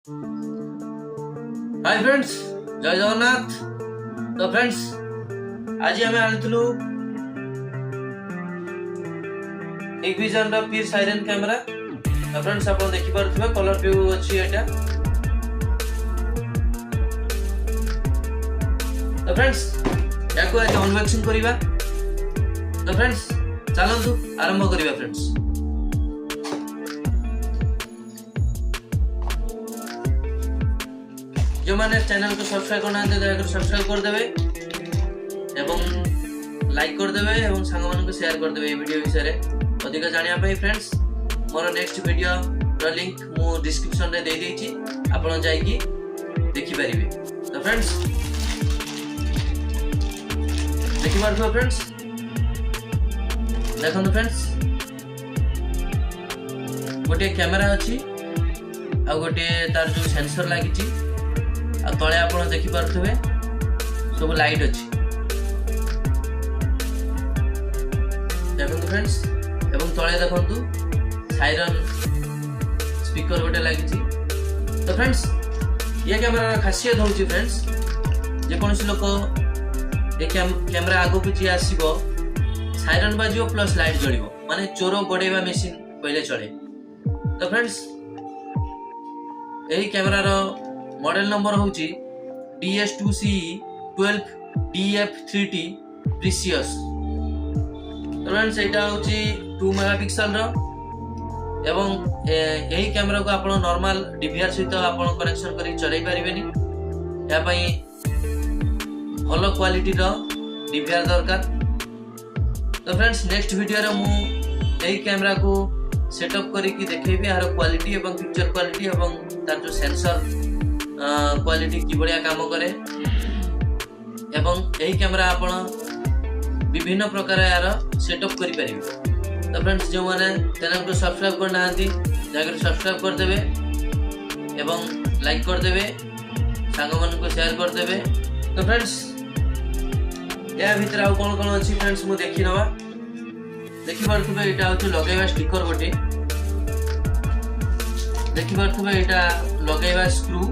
Hi friends, जय जगन्नाथ। तो friends आज आम आनिलु Hikvision रो पीर साइरेन कैमरा। तो फ्रेंड्स आप देखि पारुथिबे कलर व्यू अछि एटा। तो फ्रेंड्स याको आज अनबॉक्सिंग करिबा। तो फ्रेंड्स चलंतु आरंभ करिबा फ्रेंड्स। जो मैंने चैनल को सब्सक्राइब करना दयाकर सब्सक्राइब कर देवे एवं लाइक कर देवे एवं सांग मान को शेयर कर देवे वीडियो विषय रे अधिक जानिया पई फ्रेंड्स। मोर नेक्स्ट वीडियो रो लिंक मु डिस्क्रिप्शन रे दे देछि, आपण जाई कि देखि परिबे। तो फ्रेंड्स देखि पारथो फ्रेंड्स, देखो फ्रेंड्स गोटे कैमरा अछि आ गोटे तार जो सेंसर लागिछि आ तळे आपण देखि पारथुबे सब लाइट अछि। देखंतु फ्रेंड्स एवं तळे देखंतु साइरन स्पीकर गोटे लागिछि। तो फ्रेंड्स ये कैमरा खासियत होछि फ्रेंड्स, जे कोनसी लोक ए कैमरा आगो को जे आसीबो साइरन बाजियो प्लस लाइट जळिबो, माने चोरो गडेबा मशीन पहिले चले। तो फ्रेंड्स एही कैमरा रो मॉडल नंबर होची DS2CE 12DF3T प्रीसियस। तो फ्रेंड्स एटा होची 2 मेगापिक्सल रो एवं एही कैमरा को आपण नॉर्मल DVR सहित आपण कनेक्शन करी चलाई परिबेनी। या पई भलो क्वालिटी रो DVR दरकार। तो फ्रेंड्स नेक्स्ट वीडियो रे मु एही कैमरा को सेटअप करी कि देखेबी यार क्वालिटी एवं पिक्चर क्वालिटी एवं तार जो सेंसर क्वालिटी कि बढ़िया काम करे एवं यही कैमरा आपण विभिन्न प्रकार यार सेटअप करि परिबे। तो फ्रेंड्स जो माने चैनल को सब्सक्राइब करना हांती जाकर सब्सक्राइब कर देबे एवं लाइक कर देबे, सांग मन को शेयर कर देबे। तो फ्रेंड्स या भीतर आ कोन कोन अछि फ्रेंड्स मु देखि नवा। देखि पारथुबे एटा होछ लगाइबा स्टिकर गोटे, देखि पारथुबे एटा लगाइबा स्क्रू।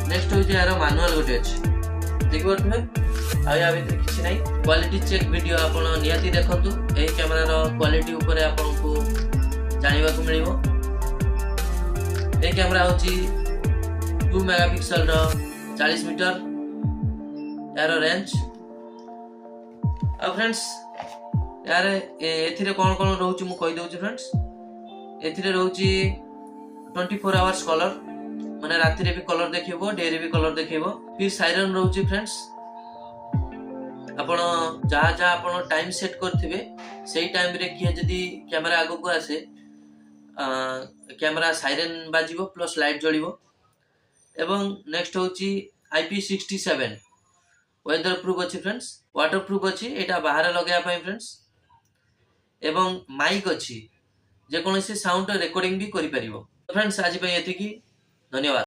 नेक्स्ट हो यार मैनुअल गोटे अछि, देखि पारथुबे आ या भीतर किछि नै। क्वालिटी चेक वीडियो आपण नियाती देखंतु, एही कैमरा रो क्वालिटी ऊपर आपण को जानिबा को मिलिबो। एही कैमरा होछि 2 मेगापिक्सल रो 40 मीटर यार रेंज। आ फ्रेंड्स यार एथिरे कोन कोन रहउछि मु कहि दउछि फ्रेंड्स। एथिरे रहउछि 24 आवर्स कलर, माने राति रे भी कलर देखिबो, डे रे भी कलर देखिबो। फिर साइरन रहउछि फ्रेंड्स, आपण जहा जहा आपण टाइम सेट करथिबे सेही टाइम रे किए जदी कैमरा आगो को आसे कैमरा साइरन बाजिबो प्लस लाइट जळिबो। एवं नेक्स्ट होछि IP67 वेदर प्रूफ अछि फ्रेंड्स, वाटर प्रूफ अछि, एटा बाहर लगाया पई फ्रेंड्स। एवं माइक अछि जे कोनोसी साउंड रिकॉर्डिंग भी करि परिबो। फ्रेंड्स आज पई एतिकी, धन्यवाद।